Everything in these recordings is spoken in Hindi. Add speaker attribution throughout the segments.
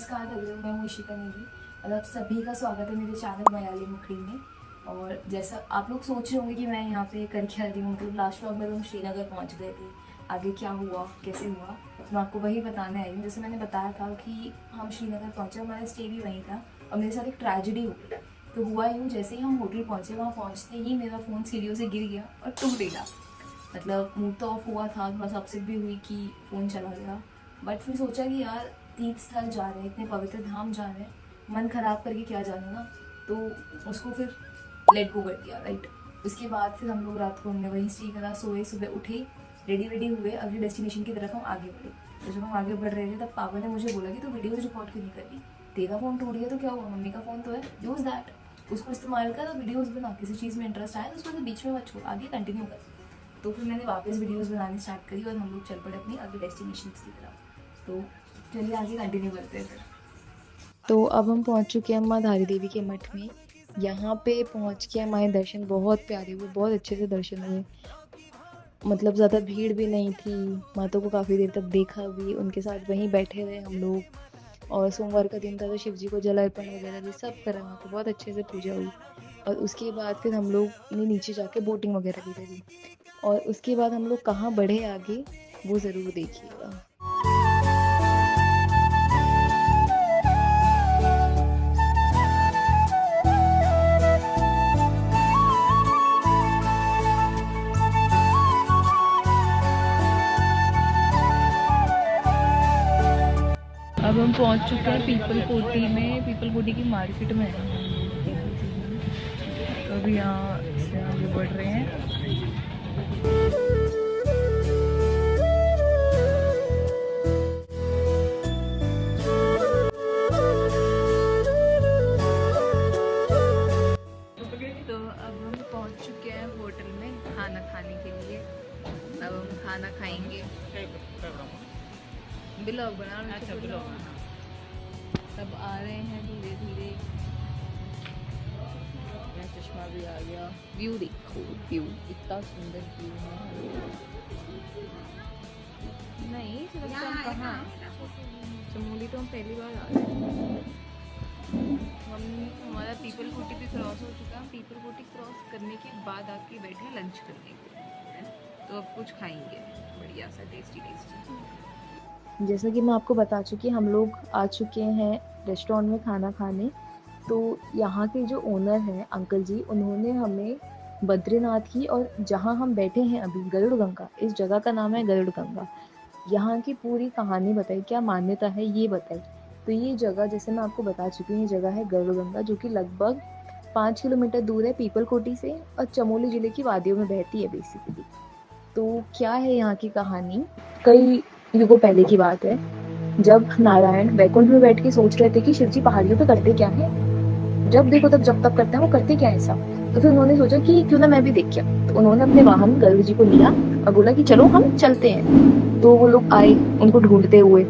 Speaker 1: नमस्कार दगड़ियों, मैं हूँ इशिका निधि। मतलब सभी का स्वागत है मेरे चैनल मयाली मुखड़ी में। और जैसा आप लोग सोच रहे होंगे कि मैं यहाँ पे कर क्या रही हूँ, मतलब लास्ट व्लॉग में तो हम श्रीनगर पहुँच गए थे। आगे क्या हुआ, कैसे हुआ, मैं आपको वही बताने आई हूँ। जैसे मैंने बताया था कि हम श्रीनगर पहुँचे, हमारा स्टे भी वहीं था और मेरे साथ एक ट्रेजेडी हो गई। तो हुआ यूँ, जैसे ही हम होटल पहुँचे, वहाँ पहुँचते ही मेरा फ़ोन सीढ़ियों से गिर गया और टूट गया। मतलब मूड तो ऑफ हुआ था, थोड़ा सा अपसेट भी हुई कि फ़ोन चला गया। बट फिर सोचा कि यार तीर्थ स्थल जा रहे हैं, इतने पवित्र धाम जा रहे हैं, मन ख़राब करके क्या जाना ना। तो उसको फिर लेट गो कर दिया, राइट। उसके बाद फिर हम लोग रात को हमने वहीं स्टे करा, सोए, सुबह उठे, रेडी वेडी हुए, अगले डेस्टिनेशन की तरफ हम आगे बढ़े। तो जब हम आगे बढ़ रहे थे तब पापा ने मुझे बोला कि तू वीडियोज़ रिकॉर्ड क्यों नहीं कर रही, तेरा फ़ोन टूट गया तो क्या हुआ, मम्मी का फ़ोन तो है, यूज़ दैट, उसको इस्तेमाल कर और वीडियोज़ बना। किसी चीज़ में इंटरेस्ट आया तो उसको बीच में मत छोड़, आगे कंटिन्यू कर। तो फिर मैंने वापस वीडियोस बनानी स्टार्ट करी और हम लोग चल पड़े अपनी अगले डेस्टिनेशन की तरफ। तो चलिए आगे कंटिन्यू करते हैं फिर।
Speaker 2: तो अब हम पहुंच चुके हैं माँ धारी देवी के मठ में। यहाँ पे पहुंच के हमारे दर्शन बहुत प्यारे हुए, बहुत अच्छे से दर्शन हुए। मतलब ज़्यादा भीड़ भी नहीं थी, माता को काफ़ी देर तक देखा भी, उनके साथ वहीं बैठे रहे हम लोग। और सोमवार का दिन था तो शिव जी को जल अर्पण वगैरह भी सब करा, वहाँ पे बहुत अच्छे से पूजा हुई। और उसके बाद फिर हम लोग ने नीचे जाके बोटिंग वगैरह भी करी। और उसके बाद हम लोग कहाँ बढ़े आगे वो ज़रूर देखिएगा। अब हम पहुंच चुके हैं पीपल कोटी में, पीपल कोटी की मार्केट में है। तो अभी यहाँ से आगे बढ़ रहे हैं। तो अब हम पहुंच चुके हैं होटल में खाना खाने के लिए। अब हम खाना खाएंगे। ब्लॉग बना रहे हैं। अच्छा, ब्लॉग सब आ रहे हैं धीरे धीरे। चश्मा भी आ गया। व्यू देखो, व्यू इतना सुंदर व्यू है। नहीं कहाँ चमोली तो हम पहली बार आ रहे हैं। हमारा पीपल कोटी भी क्रॉस हो चुका है। पीपल कोटी क्रॉस करने के बाद आके बैठे लंच करने को, तो अब कुछ खाएंगे बढ़िया सा टेस्टी टेस्टी। जैसा कि मैं आपको बता चुकी, हम लोग आ चुके हैं रेस्टोरेंट में खाना खाने। तो यहाँ के जो ओनर हैं अंकल जी, उन्होंने हमें बद्रीनाथ की और जहाँ हम बैठे हैं अभी गरुड़ गंगा, इस जगह का नाम है गरुड़ गंगा, यहाँ की पूरी कहानी बताई, क्या मान्यता है ये बताई। तो ये जगह जैसे मैं आपको बता चुकी हूँ, ये जगह है गरुड़ गंगा, जो कि लगभग 5 किलोमीटर दूर है पीपल कोटी से और चमोली जिले की वादियों में बहती है बेसिकली। तो क्या है यहाँ की कहानी, कई युगों पहले की बात है, जब नारायण वैकुंठ में बैठ के सोच रहे थे कि शिव जी पहाड़ियों पे करते क्या है, जब देखो तब जब तब करते हैं, वो करते क्या है ऐसा। तो फिर उन्होंने सोचा कि क्यों ना मैं भी देख क्या। तो उन्होंने अपने वाहन गरुड़ जी को लिया और बोला कि चलो हम चलते हैं। तो वो लोग आए उनको ढूंढते हुए।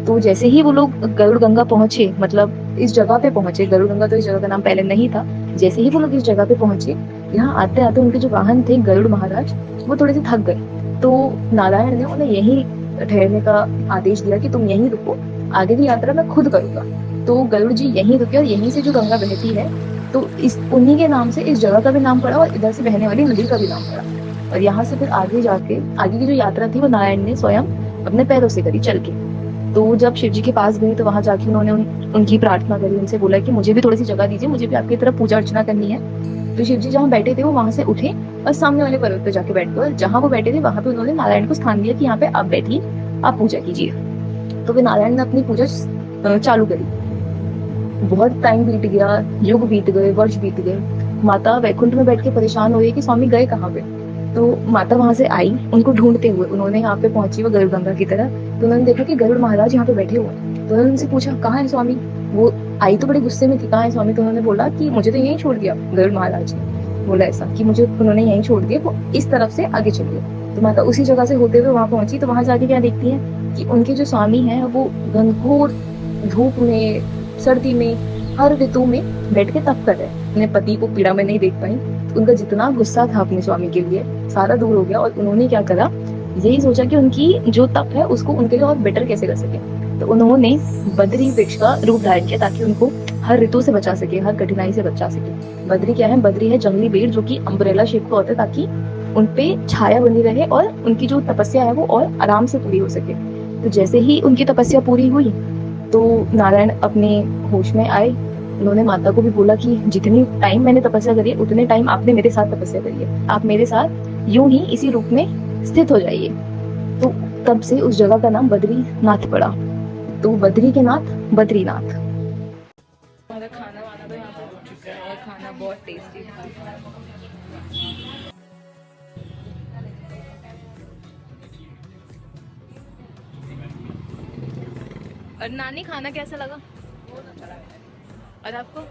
Speaker 2: तो जैसे ही वो लोग गरुड़ गंगा पहुंचे, मतलब इस जगह पे पहुंचे, गरुड़ गंगा तो इस जगह का नाम पहले नहीं था। जैसे ही वो लोग इस जगह पे पहुंचे, यहाँ आते आते उनके जो वाहन थे गरुड़ महाराज, वो थोड़े से थक गए। तो नारायण ने उन्हें यही ठहरने का आदेश दिया कि तुम यहीं रुको, आगे की यात्रा मैं खुद करूंगा। तो गरुड़ जी यहीं रुके और यहीं से जो गंगा बहती है, तो इस उन्हीं के नाम से इस जगह का भी नाम पड़ा और इधर से बहने वाली नदी का भी नाम पड़ा। और यहाँ से फिर आगे जाके आगे की जो यात्रा थी वो नारायण ने स्वयं अपने पैरों से करी, चल के। तो जब शिव जी के पास गए तो वहां जाके उन्होंने उनकी प्रार्थना करी, उनसे बोला कि मुझे भी थोड़ी सी जगह दीजिए, मुझे भी आपकी तरफ पूजा अर्चना करनी है। तो शिव जी जहाँ बैठे थे वो वहां से उठे और सामने वाले पर्वत पे जाके बैठ गए। जहाँ वो बैठे थे वहां पे उन्होंने नारायण को स्थान दिया कि यहाँ पे आप बैठिए, आप पूजा कीजिए। तो फिर नारायण ने अपनी पूजा चालू करी। बहुत टाइम बीत गया, युग बीत गए, वर्ष बीत गए। माता वैकुंठ में बैठ के परेशान हो रही कि स्वामी गए कहाँ पे। तो माता वहां से आई उनको ढूंढते हुए, उन्होंने यहाँ पे पहुंची वो गरुड़ गंगा की तरफ। तो उन्होंने देखा कि गरुड़ महाराज यहाँ पे बैठे हुए। तो उन्होंने उनसे पूछा कहाँ है स्वामी। वो आई तो बड़े गुस्से में थी, कहाँ है स्वामी। तो उन्होंने बोला कि मुझे तो यहीं छोड़ दिया। गरुड़ महाराज ने बोला ऐसा कि मुझे उन्होंने यहीं छोड़ दिया, वो इस तरफ से आगे चलिए। तो माता उसी जगह से होते हुए वहां पहुंची। तो वहां जाके क्या देखती है कि उनके जो स्वामी है वो घनघोर धूप में, सर्दी में, हर ऋतु में बैठ के तप कर रहे हैं। अपने पति को पीड़ा में नहीं देख पाई, तो उनका जितना गुस्सा था अपने स्वामी के लिए सारा दूर हो गया। और उन्होंने क्या करा, यही सोचा कि उनकी जो तप है उसको उनके लिए और बेटर कैसे कर सके।
Speaker 1: तो उन्होंने बद्री वृक्ष का रूप धारण किया ताकि उनको हर ऋतु से बचा सके, हर कठिनाई से बचा सके। बद्री क्या है? बद्री है जंगली पेड़ जो कि अम्ब्रेला शेप का होता है ताकि उनपे छाया बनी रहे और उनकी जो तपस्या है वो और आराम से पूरी हो सके। तो जैसे ही उनकी तपस्या पूरी हुई तो नारायण अपने होश में आए। उन्होंने माता को भी बोला कि जितनी टाइम मैंने तपस्या करी है उतने टाइम आपने मेरे साथ तपस्या करी है, आप मेरे साथ यूं ही इसी रूप में स्थित हो जाइए। तो तब से उस जगह का नाम बद्रीनाथ पड़ा। तो बद्री के नाथ बद्रीनाथ।
Speaker 2: हमारा खाना वाना तो यहाँ पे हो चुका है और खाना बहुत टेस्टी था। और नानी खाना कैसा लगा? और आपको?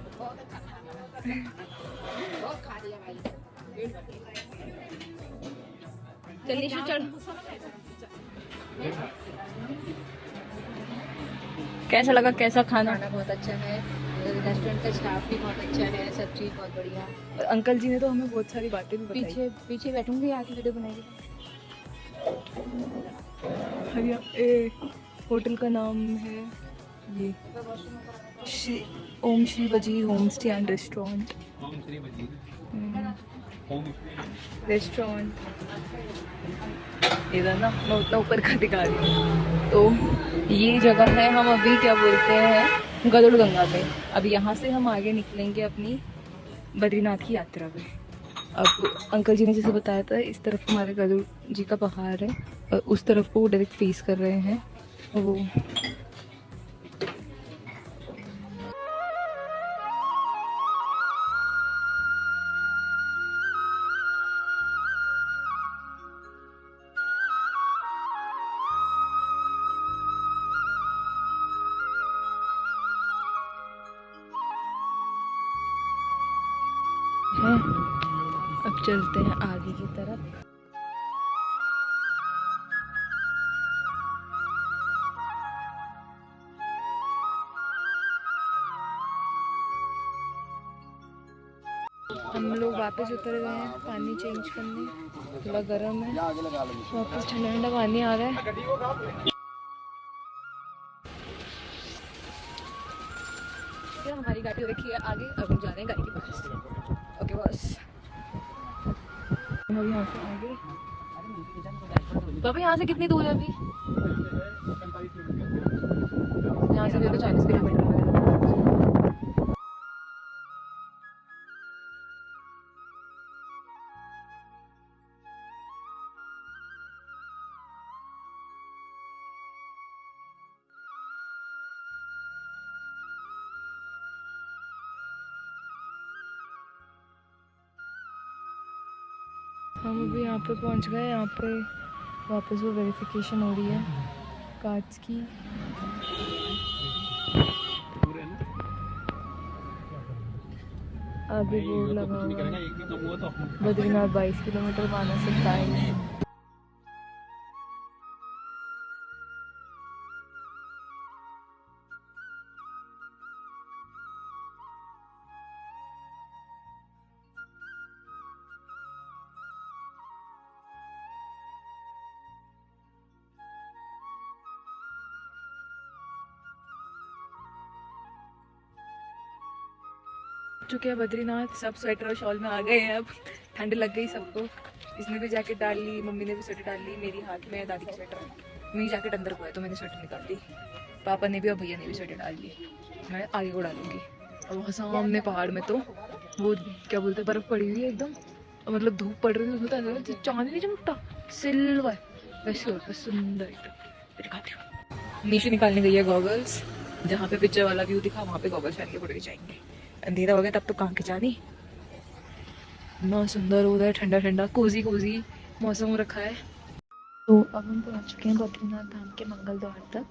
Speaker 2: चलिए चढ़। कैसा लगा? कैसा खाना?
Speaker 3: खाना बहुत अच्छा है, रेस्टोरेंट का स्टाफ भी बहुत अच्छा है, सब चीज़ बहुत बढ़िया।
Speaker 2: और अंकल जी ने तो हमें बहुत सारी बातें भी बताई।
Speaker 3: पीछे पीछे बैठूंगी, आके वीडियो बनाएगी।
Speaker 2: होटल का नाम है ये ओम श्री बजी home stay and restaurant. Restaurant इधर ना, मैं उतना ऊपर का दिखा रही हूँ। तो ये जगह है, हम अभी क्या बोलते हैं गरुड़ गंगा पे। अब यहाँ से हम आगे निकलेंगे अपनी बद्रीनाथ की यात्रा पे। अब अंकल जी ने जैसे बताया था, इस तरफ हमारे गरुड़ जी का पहाड़ है और उस तरफ को डायरेक्ट फेस कर रहे हैं वो। है अब चलते हैं आगे की तरफ। हम लोग वापस उतर गए हैं पानी चेंज करने, थोड़ा गर्म है, वापस ठंडा ठंडा पानी आ रहा है। हमारी गाड़ी रखी है आगे, अब हम जा रहे हैं गाड़ी के पास। ओके बस हम यहाँ से आगे। पापा यहाँ से कितनी दूर है अभी? यहाँ से 40 किलोमीटर है। हम अभी यहाँ पे पहुँच गए। यहाँ पे वापस वो वेरिफिकेशन हो रही है कार्ड्स की। आगे बोर्ड लगा हुआ है बद्रीनाथ 22 किलोमीटर, मानस 27। चुके हैं बद्रीनाथ, सब स्वेटर और शॉल में आ गए हैं। अब ठंड लग गई सबको। इसने भी जैकेट डाल ली, मम्मी ने भी स्वेटर डाल ली, मेरी हाथ में दादी की स्वेटर, मेरी जैकेट अंदर को है तो मैंने स्वेटर निकाल ली। पापा ने भी और भैया ने भी स्वेटर डाल ली, मैं आगे को डालूंगी। और वहाँ सामने पहाड़ में तो वो क्या बोलते हैं बर्फ़ पड़ी हुई है एकदम, और मतलब धूप पड़ रही है उसमें, तो ऐसा लग रहा है चांद नहीं चमकता, सिल्वर वैसे होता है, सुंदर एकदम। दिखाती हूँ। नीचे निकालने गई है गॉगल्स, जहाँ पे पिक्चर वाला व्यू दिखा वहाँ पे गॉगल्स पहन के फोटो खिंचाएंगे। अंधेरा हो गया तब तो कहाँ खिंचानी। इतना सुंदर हो रहा है, ठंडा ठंडा कोजी कोजी मौसम हो रखा है। तो अब हम पहुँच चुके हैं बद्रीनाथ धाम के मंगल द्वार तक।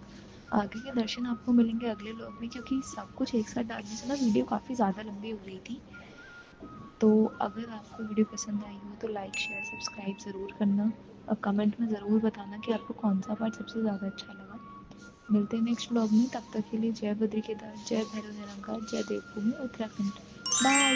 Speaker 2: आगे के दर्शन आपको मिलेंगे अगले व्लॉग में, क्योंकि सब कुछ एक साथ डालने से ना वीडियो काफ़ी ज़्यादा लंबी हो गई थी। तो अगर आपको वीडियो पसंद आई हो तो लाइक शेयर सब्सक्राइब ज़रूर करना और कमेंट में ज़रूर बताना कि आपको कौन सा पार्ट सबसे ज़्यादा अच्छा लगा। मिलते हैं नेक्स्ट व्लॉग में, तब तक के लिए जय बद्री केदार, जय भैरव निरंकार, जय देवभूमि उत्तराखंड। बाय।